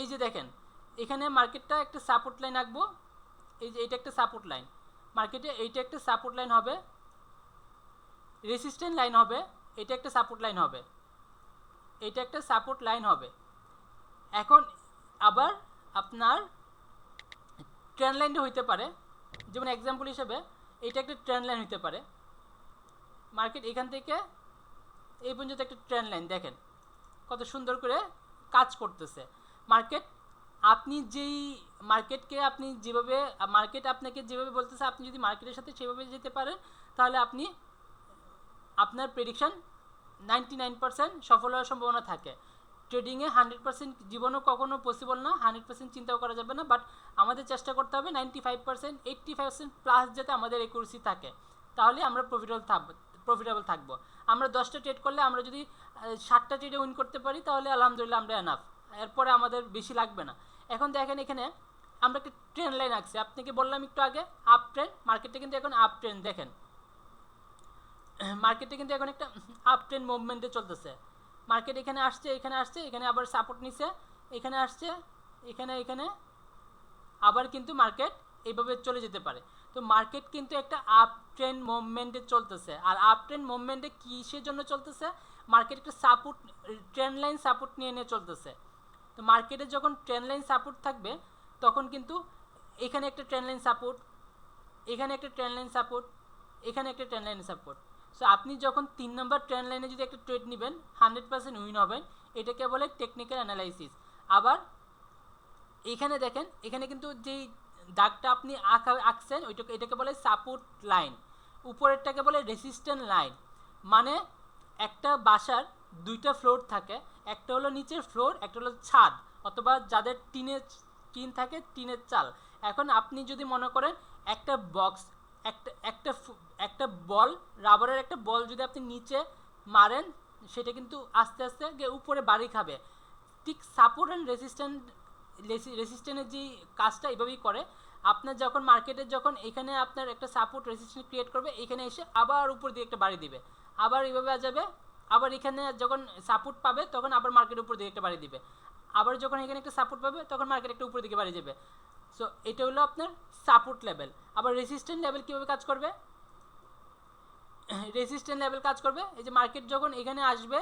এই যে দেখেন এখানে মার্কেটটা একটা সাপোর্ট লাইন আঁকবো, এই যে এটা একটা সাপোর্ট লাইন, মার্কেটে এইটা একটা সাপোর্ট লাইন হবে, রেসিস্ট্যান্ট লাইন হবে, এটা একটা সাপোর্ট লাইন হবে, এটা একটা সাপোর্ট লাইন হবে। এখন আবার আপনার ট্রেন্ড লাইনটা হইতে পারে, যেমন এক্সাম্পল হিসেবে এটা একটা ট্রেন্ড লাইন হইতে পারে। মার্কেট এখান থেকে এই পর্যন্ত একটা ট্রেন্ড লাইন দেখেন কত সুন্দর করে কাজ করতেছে। মার্কেট আপনি যেই মার্কেটকে আপনি যেভাবে মার্কেট আপনাকে যেভাবে বলতেছে, আপনি যদি মার্কেটের সাথে সেভাবে যেতে পারেন তাহলে আপনি আপনার প্রেডিকশন 99% সফল হওয়ার সম্ভাবনা থাকে। ট্রেডিংয়ে 100% জীবনও কখনো পসিবল না, 100% চিন্তাও করা যাবে না, বাট আমাদের চেষ্টা করতে হবে 95% 80% প্লাস যাতে আমাদের একুরেসি থাকে, তাহলে আমরা প্রফিটেবল থাকবো। আমরা 10টা ট্রেড করলে আমরা যদি 7টা ট্রেডে উইন করতে পারি তাহলে আলহামদুলিল্লাহ আমরা এনাফ, এরপরে আমাদের বেশি লাগবে না। এখন দেখেন এখানে আমরা একটা ট্রেন্ড লাইন আঁকছি, আপনাকে বললাম একটু আগে আপ ট্রেন্ড, মার্কেটটা কিন্তু এখন আপ ট্রেন্ড, দেখেন মার্কেটে কিন্তু এখন একটা আপ ট্রেন্ড মুভমেন্টে চলতেছে। মার্কেট এখানে আসছে, এখানে আসছে, এখানে আবার সাপোর্ট নিছে, এখানে আসছে, এখানে এখানে আবার কিন্তু মার্কেট এইভাবে চলে যেতে পারে। তো মার্কেট কিন্তু একটা আপ ট্রেন্ড মুভমেন্টে চলতেছে। আর আপ ট্রেন্ড মুভমেন্টে কিসের জন্য চলতেছে? মার্কেট একটা সাপোর্ট ট্রেন্ড লাইন সাপোর্ট নিয়ে নিয়ে চলতেছে। তো মার্কেটে যখন ট্রেন্ড লাইন সাপোর্ট থাকবে তখন কিন্তু এখানে একটা ট্রেন্ড লাইন সাপোর্ট, এখানে একটা ট্রেন্ড লাইন সাপোর্ট, এখানে একটা ট্রেন্ড লাইন সাপোর্ট। সো আপনি যখন 3 নম্বর ট্রেন্ড লাইনে যদি একটা ট্রেড নেবেন 100% উইন হবেন, এটাকে বলে টেকনিক্যাল অ্যানালাইসিস। আবার এখানে দেখেন, এখানে কিন্তু যেই দাগটা আপনি আঁকছেন এটাকে বলে সাপোর্ট লাইন, উপরেরটাকে বলে রেসিস্ট্যান্ট লাইন। মানে একটা বাসার দুইটা ফ্লোর থাকে, একটা হলো নিচের ফ্লোর, একটা হলো ছাদ, অথবা যাদের টিন থাকে টিনের চাল। এখন আপনি যদি মনে করেন একটা বক্স, একটা বল, রাবারের একটা বল যদি আপনি নিচে মারেন সেটা কিন্তু আস্তে আস্তে গিয়ে উপরে বাড়ি খাবে। ঠিক সাপোর্ট অ্যান্ড রেসিস্ট্যান্টের যে কাজটা এইভাবেই করে। আপনার যখন মার্কেটে যখন এখানে আপনার একটা সাপোর্ট রেসিস্ট্যান্ট ক্রিয়েট করবে, এখানে এসে আবার উপর দিয়ে একটা বাড়ি দিবে, আবার এইভাবে যাবে, আবার এখানে যখন সাপোর্ট পাবে তখন আবার মার্কেটের উপর দিকে একটা বাড়ি দিবে, আবার যখন এখানে একটা সাপোর্ট পাবে তখন মার্কেট একটা উপর দিকে বাড়ি যাবে। সো এটা হলো আপনার সাপোর্ট লেভেল। আবার রেসিস্ট্যান্ট লেভেল কীভাবে কাজ করবে? রেসিস্ট্যান্ট লেভেল কাজ করবে এই যে মার্কেট যখন এখানে আসবে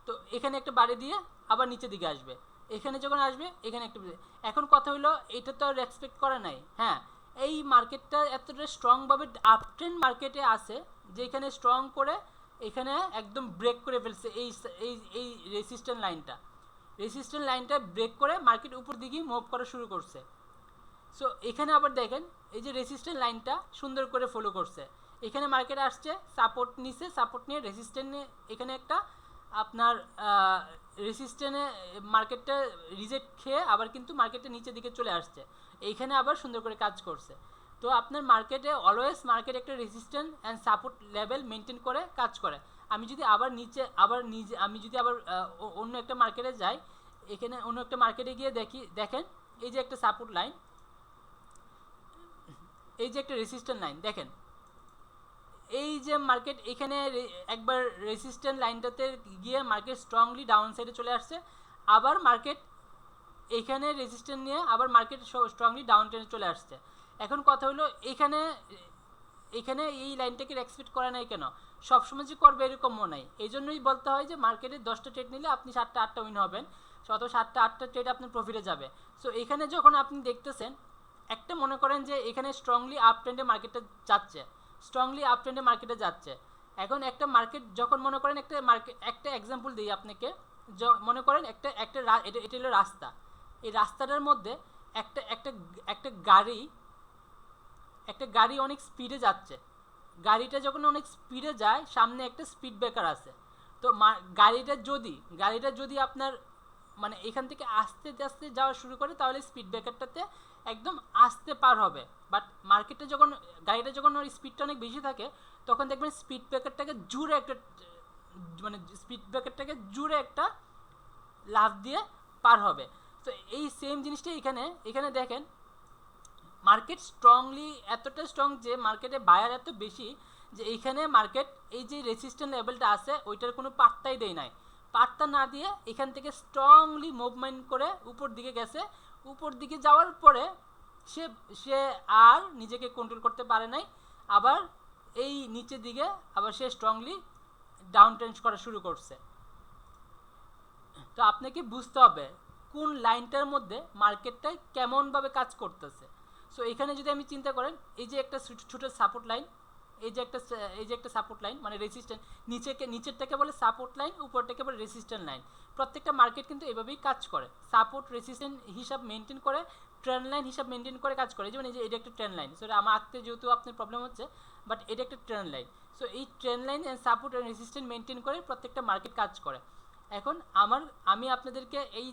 তো এখানে একটা বাড়ি দিয়ে আবার নিচের দিকে আসবে, এখানে যখন আসবে এখানে একটা। এখন কথা হলো এটা তো আর এক্সপেক্ট করা নাই। হ্যাঁ, এই মার্কেটটা এতটা স্ট্রংভাবে আপ ট্রেন্ড মার্কেটে আছে যে এখানে স্ট্রং করে এখানে একদম ব্রেক করে ফেলছে এই এই এই রেসিস্ট্যান্ট লাইনটা ব্রেক করে মার্কেট উপর দিকে মুভ করা শুরু করছে। সো এখানে আবার দেখেন এই যে রেসিস্ট্যান্ট লাইনটা সুন্দর করে ফলো করছে, এখানে মার্কেট আসছে, সাপোর্ট নিছে, সাপোর্ট নিয়ে রেসিস্ট্যান্টে এখানে একটা আপনার রেসিস্ট্যান্টে মার্কেটটা রিজেক্ট খেয়ে আবার কিন্তু মার্কেটের নিচের দিকে চলে আসছে, এইখানে আবার সুন্দর করে কাজ করছে। তো আপনার মার্কেটে অলওয়েজ মার্কেট একটা resistant and support level maintain করে কাজ করে। আমি যদি আবার আমি যদি আবার অন্য একটা মার্কেটে যাই, এখানে অন্য একটা মার্কেটে গিয়ে দেখেন এই যে একটা সাপোর্ট লাইন, এই যে একটা রেসিস্ট্যান্ট লাইন, দেখেন এই যে মার্কেট এখানে একবার রেসিস্ট্যান্ট লাইনটাতে গিয়ে মার্কেট স্ট্রংলি ডাউন সাইডে চলে আসছে, আবার মার্কেট এখানে রেসিস্ট্যান্ট নিয়ে আবার মার্কেট স্ট্রংলি ডাউন ট্রেন্ডে চলে আসছে। এখন কথা হলো এখানে এই লাইনটাকে এক্সপেক্ট করা নাই কেন? সবসময় যে করবে এরকমও নাই। এই জন্যই বলতে হয় যে মার্কেটে 10টা ট্রেড নিলে আপনি 7টা 8টা উইন হবেন, অথবা 7টা 8টা ট্রেড আপনার প্রফিটে যাবে। সো এখানে যখন আপনি দেখতেছেন একটা মনে করেন যে এখানে স্ট্রংলি আপ ট্রেন্ডে মার্কেটটা যাচ্ছে, এখন একটা মার্কেট যখন মনে করেন একটা এক্সাম্পল দিই আপনাকে, মনে করেন এটা হলো রাস্তা, এই রাস্তাটার মধ্যে একটা গাড়ি অনেক স্পিডে যাচ্ছে, গাড়িটা যখন অনেক স্পিডে যায় সামনে একটা স্পিড ব্রেকার আছে। তো গাড়িটা যদি আপনার মানে এখান থেকে আস্তে আস্তে যাওয়া শুরু করে তাহলে স্পিড ব্রেকারটাতে একদম আস্তে পার হবে। বাট গাড়িটা যখন ওর স্পিডটা অনেক বেশি থাকে তখন দেখবেন স্পিড ব্রেকারটাকে জুড়ে একটা লাফ দিয়ে পার হবে। তো এই সেম জিনিসটা এখানে দেখেন মার্কেট এতটা স্ট্রং যে মার্কেটে বায়ার এত বেশি যে এইখানে মার্কেট এই যে রেসিস্ট্যান্ট লেভেলটা আছে ওইটার কোনো পাত্তাই দেয় নাই, পাত্তা না দিয়ে এখান থেকে স্ট্রংলি মুভমেন্ট করে উপর দিকে গেছে, উপর দিকে যাওয়ার পরে সে সে আর নিজেকে কন্ট্রোল করতে পারে নাই, আবার এই নিচের দিকে আবার সে স্ট্রংলি ডাউন ট্রেন্ড করা শুরু করছে। তো আপনাকে বুঝতে হবে কোন লাইনটার মধ্যে মার্কেটটা কেমনভাবে কাজ করতেছে। সো এখানে যদি আমি চিন্তা করেন, এই যে একটা ছোটো সাপোর্ট লাইন, এই যে একটা সাপোর্ট লাইন মানে রেসিস্ট্যান্ট, নিচেরটাকে বলে সাপোর্ট লাইন, উপরটাকে বলে রেসিস্ট্যান্ট লাইন। প্রত্যেকটা মার্কেট কিন্তু এভাবেই কাজ করে, সাপোর্ট রেসিস্ট্যান্ট হিসাব মেনটেন করে, ট্রেন্ড লাইন হিসাব মেনটেন করে কাজ করে। যেমন এই যে এটা একটা ট্রেন্ড লাইন, সো আমার আঁকতে যেহেতু আপনার প্রবলেম হচ্ছে, বাট এটা একটা ট্রেন্ড লাইন। সো এই trend line and support and resistant maintain করে প্রত্যেকটা মার্কেট কাজ করে। এখন আমি আপনাদেরকে এই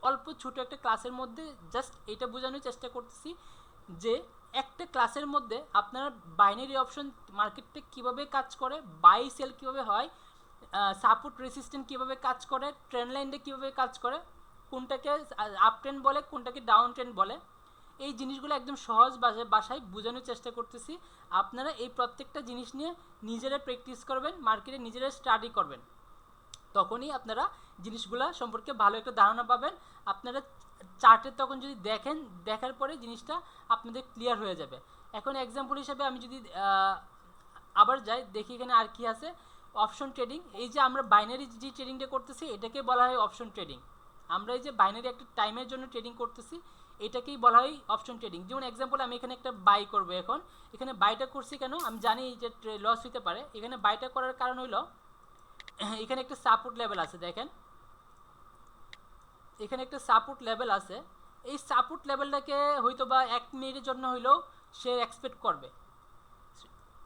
অল্প ছোট একটা ক্লাসের মধ্যে জাস্ট এটা বোঝানোর চেষ্টা করতেছি যে একটা ক্লাসের মধ্যে আপনারা বাইনারি অপশন মার্কেটটা কীভাবে কাজ করে, বাই সেল কীভাবে হয়, সাপোর্ট রেসিস্ট্যান্ট কীভাবে কাজ করে, ট্রেন্ড লাইনটা কীভাবে কাজ করে, কোনটাকে আপ ট্রেন্ড বলে কোনটাকে ডাউন ট্রেন্ড বলে, এই জিনিসগুলো একদম সহজ ভাষায় বোঝানোর চেষ্টা করতেছি। আপনারা এই প্রত্যেকটা জিনিস নিয়ে নিজেরা প্র্যাকটিস করবেন, মার্কেটে নিজেরা স্টাডি করবেন, তখনই আপনারা জিনিসগুলো সম্পর্কে ভালো একটা ধারণা পাবেন। আপনারা চার্টে তখন যদি দেখার পরে জিনিসটা আপনাদের ক্লিয়ার হয়ে যাবে। এখন এক্সাম্পল হিসাবে আমি যদি আবার যাই, দেখি এখানে আর কি আছে, অপশন ট্রেডিং। এই যে আমরা বাইনারি যে ট্রেডিংটা করতেছি এটাকে বলা হয় অপশন ট্রেডিং। আমরা এই যে বাইনারি একটা টাইমের জন্য ট্রেডিং করতেছি এটাকেই বলা হয় অপশন ট্রেডিং। যেমন এক্সাম্পল আমি এখানে একটা বাই করবো, এখন এখানে বাইটা করছি কেন, আমি জানি যে লস হতে পারে। এখানে বাইটা করার কারণ হইলো এখানে একটা সাপোর্ট লেভেল আছে, দেখেন এখানে একটা সাপোর্ট লেভেল আছে। এই সাপোর্ট লেভেলটাকে হয়তো বা 1 মিনিটের জন্য হইলেও সে এক্সপেক্ট করবে,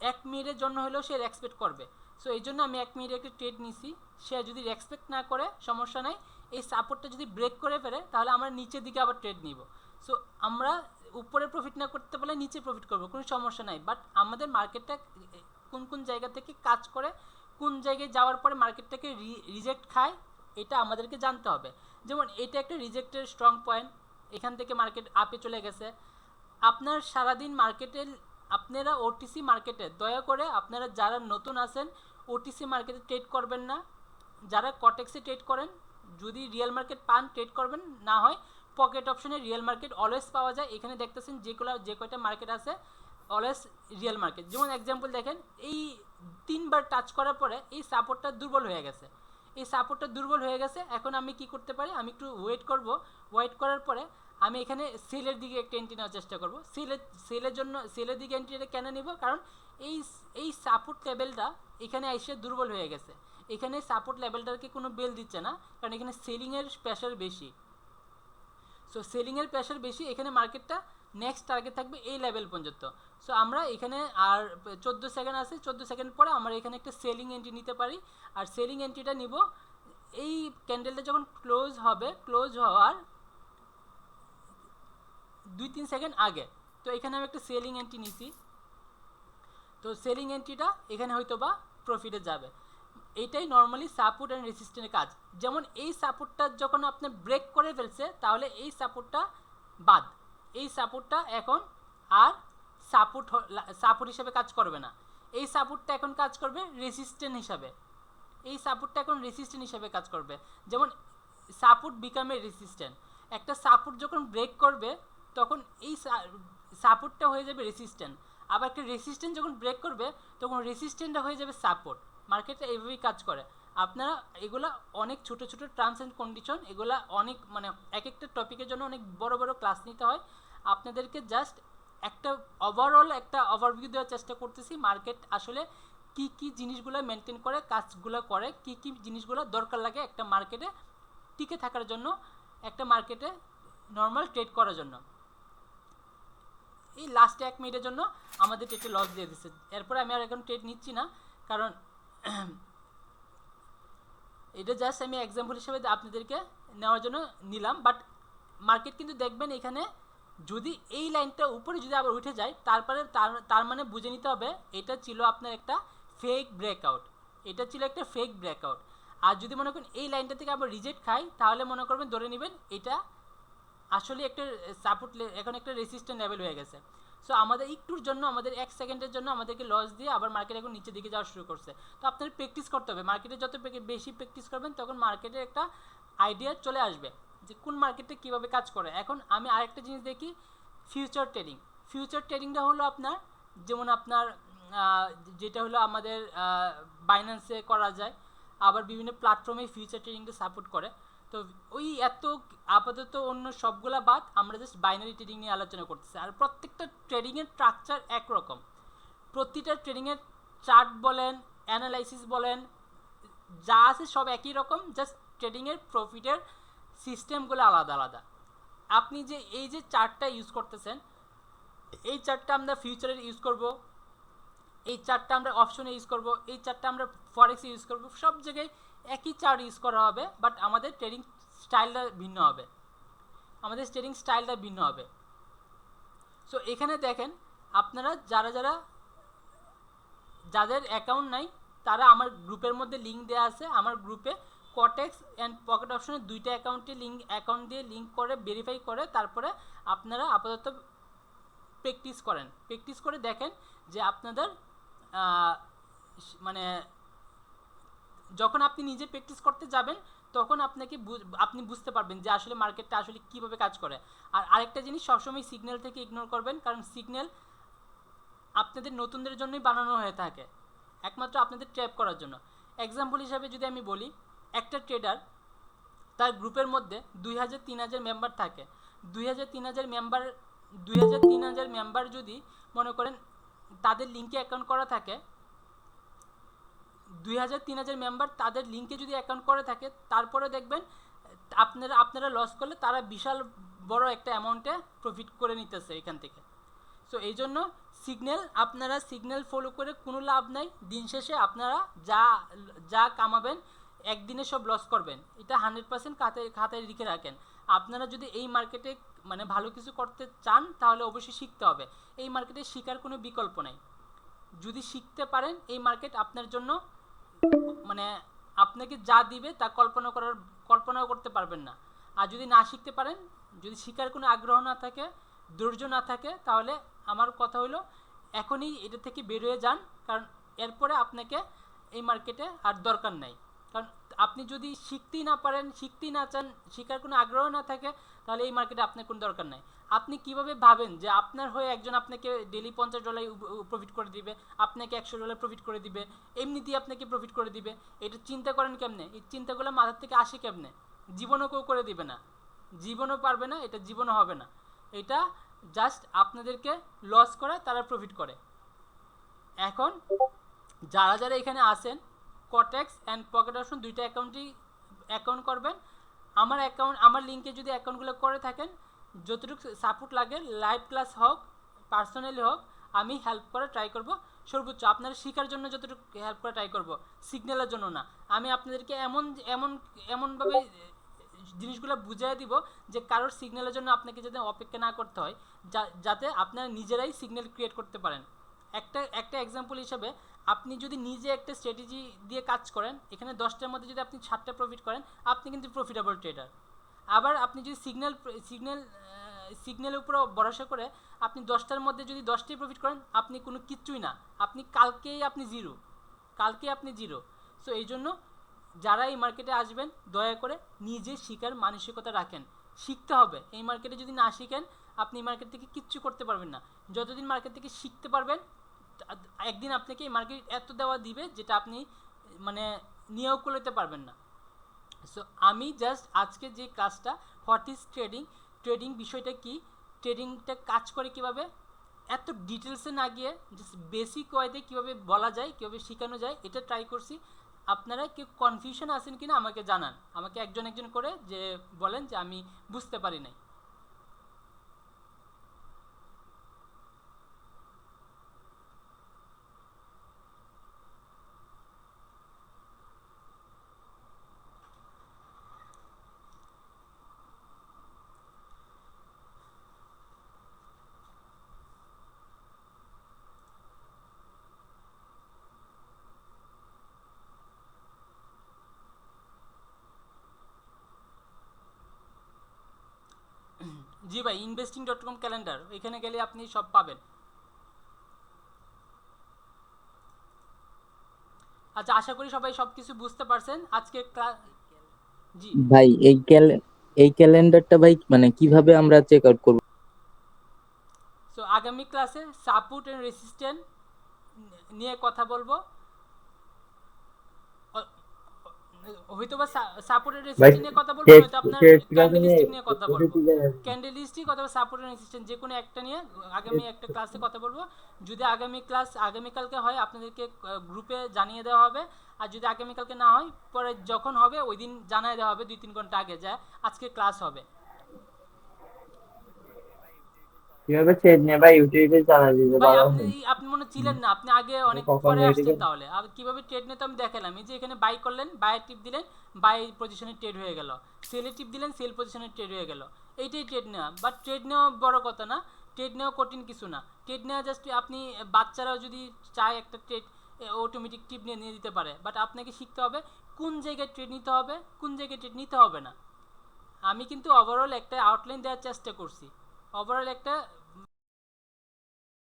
1 মিনিটের জন্য হলেও সে এক্সপেক্ট করবে। সো এই জন্য আমি 1 মিনিটে একটা ট্রেড নিছি। সে যদি এক্সপেক্ট না করে সমস্যা নাই, এই সাপোর্টটা যদি ব্রেক করে ফেলে তাহলে আমরা নিচের দিকে আবার ট্রেড নিব। সো আমরা উপরে প্রফিট না করতে পারলে নিচে প্রফিট করব, কোনো সমস্যা নাই। বাট আমাদের মার্কেটটা কোন কোন জায়গা থেকে কাজ করে, কোন জায়গায় যাওয়ার পরে মার্কেটটাকে রিজেক্ট খায়, এটা আমাদেরকে জানতে হবে। যেমন এটা একটা রিজেক্টের স্ট্রং পয়েন্ট, এখান থেকে মার্কেট আপে চলে গেছে। আপনার সারাদিন মার্কেটে আপনারা ওটিসি মার্কেটে দয়া করে আপনারা যারা নতুন আছেন ওটিসি মার্কেটে ট্রেড করবেন না। যারা কটেক্সে ট্রেড করেন যদি রিয়েল মার্কেট পান ট্রেড করবেন, না হয় পকেট অপশনে রিয়েল মার্কেট অলওয়েজ পাওয়া যায়। এখানে দেখতেছেন যে কয়টা মার্কেট আছে অলওয়েজ রিয়েল মার্কেট। যেমন এক্সাম্পল দেখেন, এই 3 বার টাচ করার পরে এই সাপোর্টটা দুর্বল হয়ে গেছে, এই সাপোর্টটা দুর্বল হয়ে গেছে। এখন আমি কি করতে পারি, আমি একটু ওয়েট করব, ওয়েট করার পরে আমি এখানে সেলের দিকে একটা এন্ট্রি নেওয়ার চেষ্টা করব। সেলের দিকে এন্ট্রিটা কেন নিব, কারণ এই সাপোর্ট লেভেলটা এখানে এসে দুর্বল হয়ে গেছে। এখানে সাপোর্ট লেভেলটাকে কোনো বেল দিচ্ছে না, কারণ এখানে সেলিংয়ের প্রেশার বেশি। সো সেলিংয়ের প্রেশার বেশি, এখানে মার্কেটটা নেক্সট টার্গেট থাকবে এই লেভেল পর্যন্ত। সো আমরা এখানে আর 14 সেকেন্ড আছে, 14 সেকেন্ড পরে আমরা এখানে একটা সেলিং এন্ট্রি নিতে পারি। আর সেলিং এন্ট্রিটা নিব এই ক্যান্ডেলটা যখন ক্লোজ হবে, ক্লোজ হওয়ার 2-3 সেকেন্ড আগে। তো এখানে আমি একটা সেলিং এন্ট্রি নিছি, তো সেলিং এন্ট্রিটা এখানে হয়তো বা প্রফিটে যাবে। এইটাই নর্মালি সাপোর্ট অ্যান্ড রেসিস্ট্যান্টের কাজ। যেমন এই সাপোর্টটা যখন আপনি ব্রেক করে ফেলছে তাহলে এই সাপোর্টটা বাদ, এই সাপোর্টটা এখন আর সাপোর্ট হিসাবে কাজ করবে না, এই সাপোর্টটা এখন কাজ করবে রেসিস্ট্যান্ট হিসাবে, এই সাপোর্টটা এখন রেসিস্ট্যান্ট হিসাবে কাজ করবে। যেমন সাপোর্ট বিকামে রেসিস্ট্যান্ট, একটা সাপোর্ট যখন ব্রেক করবে তখন এই সাপোর্টটা হয়ে যাবে রেসিস্ট্যান্ট, আবার একটা রেসিস্ট্যান্ট যখন ব্রেক করবে তখন রেসিস্ট্যান্টটা হয়ে যাবে সাপোর্ট। মার্কেটটা এইভাবেই কাজ করে। আপনারা এগুলা অনেক ছোট ছোট টার্মস অ্যান্ড কন্ডিশন, এগুলা অনেক মানে এক একটা টপিকের জন্য অনেক বড় বড় ক্লাস নিতে হয়। আপনাদেরকে জাস্ট একটা ওভারঅল একটা ওভারভিউ দেওয়ার চেষ্টা করতেছি মার্কেট আসলে কি কি জিনিসগুলো মেনটেন করে, কাজগুলো করে, কি কি জিনিসগুলো দরকার লাগে একটা মার্কেটে টিকে থাকার জন্য, একটা মার্কেটে নর্মাল ট্রেড করার জন্য। এই লাস্টে 1 মিনিটের জন্য আমাদের ট্রেডে লস দিয়ে দিচ্ছে, এরপরে আমি আর এখন ট্রেড নিচ্ছি না, কারণ এটা জাস্ট আমি এক্সাম্পল হিসেবে আপনাদেরকে নেওয়ার জন্য নিলাম। বাট মার্কেট কিন্তু দেখবেন এখানে যদি এই লাইনটা উপরে যদি আবার উঠে যায় তারপরে তার মানে বুঝে নিতে হবে এটা ছিল আপনার একটা ফেক ব্রেকআউট, এটা ছিল একটা ফেক ব্রেকআউট। আর যদি মনে করেন এই লাইনটা থেকে আবার রিজেক্ট খাই তাহলে মনে করবেন ধরে নেবেন এটা আসলে একটা সাপোর্ট, এখন একটা রেসিস্ট্যান্ট লেভেল হয়ে গেছে। সো আমাদের একটুর জন্য, আমাদের 1 সেকেন্ডের জন্য আমাদেরকে লস দিয়ে আবার মার্কেট এখন নিচের দিকে যাওয়া শুরু করছে। তো আপনাদের প্র্যাকটিস করতে হবে, মার্কেটে যত বেশি প্র্যাকটিস করবেন তখন মার্কেটের একটা আইডিয়া চলে আসবে। যে কোন মার্কেটে কিভাবে কাজ করে। এখন আমি আরেকটা জিনিস দেখি, ফিউচার ট্রেডিং। ফিউচার ট্রেডিংটা হলো আপনার, যেমন আপনার যেটা হলো আমাদের বাইন্যান্সে করা যায়, আবার বিভিন্ন প্ল্যাটফর্মে ফিউচার ট্রেডিংটা সাপোর্ট করে। তো ওই এত আপাতত অন্য সবগুলা বাদ, আমরা জাস্ট বাইনারি ট্রেডিং নিয়ে আলোচনা করতেছি। আর প্রত্যেকটা ট্রেডিংয়ের স্ট্রাকচার একরকম, প্রতিটা ট্রেডিংয়ের চার্ট বলেন, অ্যানালাইসিস বলেন, যা আছে সব একই রকম, জাস্ট ট্রেডিংয়ের প্রফিটের সিস্টেমগুলো আলাদা আলাদা। আপনি যে এই যে চার্টটা ইউজ করতেছেন, এই চার্টটা আমরা ফিউচারে ইউজ করব, এই চার্টটা আমরা অপশনে ইউজ করব, এই চার্টটা আমরা ফরেক্সে ইউজ করব, সব জায়গায় একই চার্ট ইউজ করা হবে, বাট আমাদের ট্রেডিং স্টাইলটা ভিন্ন হবে, আমাদের ট্রেডিং স্টাইলটা ভিন্ন হবে। সো এখানে দেখেন, আপনারা যাদের অ্যাকাউন্ট নাই তারা আমার গ্রুপের মধ্যে লিঙ্ক দেওয়া আছে। আমার গ্রুপে কটেক্স অ্যান্ড পকেট অপশনে দুইটা অ্যাকাউন্ট দিয়ে লিঙ্ক করে ভেরিফাই করে তারপরে আপনারা আপাতত প্র্যাকটিস করে দেখেন যে আপনাদের মানে যখন আপনি নিজে প্র্যাকটিস করতে যাবেন তখন আপনি বুঝতে পারবেন যে আসলে মার্কেটটা আসলে কীভাবে কাজ করে। আর আরেকটা জিনিস, সবসময় সিগন্যাল থেকে ইগনোর করবেন, কারণ সিগন্যাল আপনাদের নতুনদের জন্যই বানানো হয়ে থাকে, একমাত্র আপনাদের ট্র্যাপ করার জন্য। এক্সাম্পল হিসাবে যদি আমি বলি, একটা ট্রেডার তার গ্রুপের মধ্যে 2000-3000 মেম্বার থাকে। 2000-3000 মেম্বার যদি মনে করেন তাদের লিঙ্কে অ্যাকাউন্ট করা থাকে, 2000-3000 মেম্বার তাদের লিঙ্কে যদি অ্যাকাউন্ট করে থাকে, তারপরে দেখবেন আপনারা লস করলে তারা বিশাল বড় একটা অ্যামাউন্টে প্রফিট করে নিতেছে এখান থেকে। সো এই জন্য আপনারা সিগন্যাল ফলো করে কোনো লাভ নাই। দিন শেষে আপনারা যা কামাবেন একদিনে সব লস করবেন, এটা 100% খাতায় লিখে রাখেন। আপনারা যদি এই মার্কেটে মানে ভালো কিছু করতে চান তাহলে অবশ্যই শিখতে হবে। এই মার্কেটে শেখার কোনো বিকল্প নাই। যদি শিখতে পারেন, এই মার্কেট আপনার জন্য মানে আপনাকে যা দিবে তা কল্পনাও করতে পারবেন না। আর যদি না শিখতে পারেন, যদি শেখার কোনো আগ্রহ না থাকে, ধৈর্য না থাকে, তাহলে আমার কথা হলো এখনই এটা থেকে বের হয়ে যান, কারণ এরপরে আপনাকে এই মার্কেটে আর দরকার নাই। কারণ আপনি যদি শিখতেই না পারেন, শিখতেই না চান, শেখার কোনো আগ্রহ না থাকে, তাহলে এই মার্কেটে আপনার কোনো দরকার নাই। আপনি কিভাবে ভাবেন যে আপনার হয়ে একজন আপনাকে ডেলি $50 প্রফিট করে দিবে, আপনাকে $100 প্রফিট করে দিবে, এমনিতেই আপনাকে প্রফিট করে দিবে? এটা চিন্তা করেন কেমনে? এই চিন্তাগুলো মাথার থেকে আসে কেমনে? জীবনও কেউ করে দিবে না, জীবনও পারবে না, এটা জীবনও হবে না। এটা জাস্ট আপনাদেরকে লস করে তারা প্রফিট করে। এখন যারা এখানে আসেন, কটেক্স অ্যান্ড পকেট অপশন দুইটা অ্যাকাউন্ট করবেন। আমার লিঙ্কে যদি অ্যাকাউন্টগুলো করে থাকেন, যতটুকু সাপোর্ট লাগে, লাইভ ক্লাস হোক, পার্সোনালি হোক, আমি হেল্প করে ট্রাই করব সর্বোচ্চ। আপনারা শেখার জন্য যতটুকু হেল্প করে ট্রাই করব, সিগন্যালের জন্য না। আমি আপনাদেরকে এমনভাবে জিনিসগুলো বুঝিয়ে দিব যে কারোর সিগন্যালের জন্য আপনাকে যাতে অপেক্ষা না করতে হয়, যাতে আপনারা নিজেরাই সিগন্যাল ক্রিয়েট করতে পারেন। একটা এক্সাম্পল হিসাবে, আপনি যদি নিজে একটা স্ট্র্যাটেজি দিয়ে কাজ করেন, এখানে 10টার মধ্যে যদি আপনি 7টা প্রফিট করেন, আপনি কিন্তু প্রফিটেবল ট্রেডার। আবার আপনি যদি সিগন্যালের উপর ভরসা করে আপনি 10টার মধ্যে যদি 10টাই প্রফিট করেন, আপনি কোনো কিচ্ছুই না, কালকেই আপনি জিরো। সো এই জন্য যারা এই মার্কেটে আসবেন, দয়া করে নিজে শিখার মানসিকতা রাখেন। শিখতে হবে। এই মার্কেটে যদি না শিখেন, আপনি এই মার্কেট থেকে কিচ্ছু করতে পারবেন না। যতদিন মার্কেট থেকে শিখতে পারবেন, একদিন আপনাকে এই মার্কেট এত দেওয়া দিবে যেটা আপনি মানে নিয়েও করতে পারবেন না। সো আমি জাস্ট আজকে যে কাজটা, হোয়াট ইজ ট্রেডিং বিষয়টা কি, ট্রেডিংটা কাজ করে কিভাবে, এত ডিটেলসে না গিয়ে জাস্ট বেসিক ওয়েতে কীভাবে বলা যায়, কীভাবে শেখানো যায়, এটা ট্রাই করছি। আপনারা কেউ কনফিউশন আছেন কিনা আমাকে জানান, আমাকে একজন করে যে বলেন যে আমি বুঝতে পারি নাই। জি ভাই, investing.com ক্যালেন্ডার, এখানে গেলে আপনি সব পাবেন। আচ্ছা, আশা করি সবাই সবকিছু বুঝতে পারছেন আজকে জি ভাই এই ক্যালেন্ডারটা ভাই মানে কিভাবে আমরা চেক আউট করব? সো আগামী ক্লাসে সাপোর্ট এন্ড রেসিস্ট্যান্ট নিয়ে কথা বলবো। অ- হয়তো বা সাপোর্ট এন্ড ভাই রেসিস্ট্যান্ট নিয়ে কথা বলবো, টেস্ট নয়তো আপনার টেস্ট ক্লাসে নিয়ে ক্যান্ডেলিস্টিক নিয়ে কথা বলবো। ঠিক আছে। ক্যান্ডেলিস্টিক অথবা সাপোর্ট এন্ড রেসিস্ট্যান্ট যে কোনো একটা নিয়ে আগামী একটা ক্লাসে কথা বলবো। যদি আগামীকালকে হয় আপনাদেরকে গ্রুপে জানিয়ে দেওয়া হবে, আর যদি আগামীকালকে না হয় পরে যখন হবে ওই দিন জানিয়ে দেওয়া হবে 2-3 ঘন্টা আগে যে আজকে ক্লাস হবে। কিভাবে ট্রেড নিয়ে ভাই ইউটিউবে চালাই দিতে ভাই পারো? আপনি আপনি মনে ছিলেন না, আপনি আগে অনেক কখন পরে রেডি আসছেন। তাহলে আর কিভাবে ট্রেড নিতে আমি দেখালাম। এই যে এখানে বাই করলেন, বাই টিপ দিলেন, বাই পজিশনে ট্রেড হয়ে গেল। সেলে টিপ দিলেন, সেল পজিশনে ট্রেড হয়ে গেল। এইটাই ট্রেড নেওয়া। বাট ট্রেড নেওয়া বড় কথা না, ট্রেড নেওয়া কঠিন কিছু না। ট্রেড নেওয়া জাস্ট আপনি বাচ্চারাও যদি চায় একটা ট্রেড অটোমেটিক টিপ নিয়ে নিয়ে দিতে পারে। বাট আপনাকে শিখতে হবে কোন জায়গায় ট্রেড নিতে হবে, কোন জায়গায় ট্রেড নিতে হবে না। আমি কিন্তু ওভারঅল একটা আউটলাইন দেওয়ার চেষ্টা করছি, ওভারঅল একটা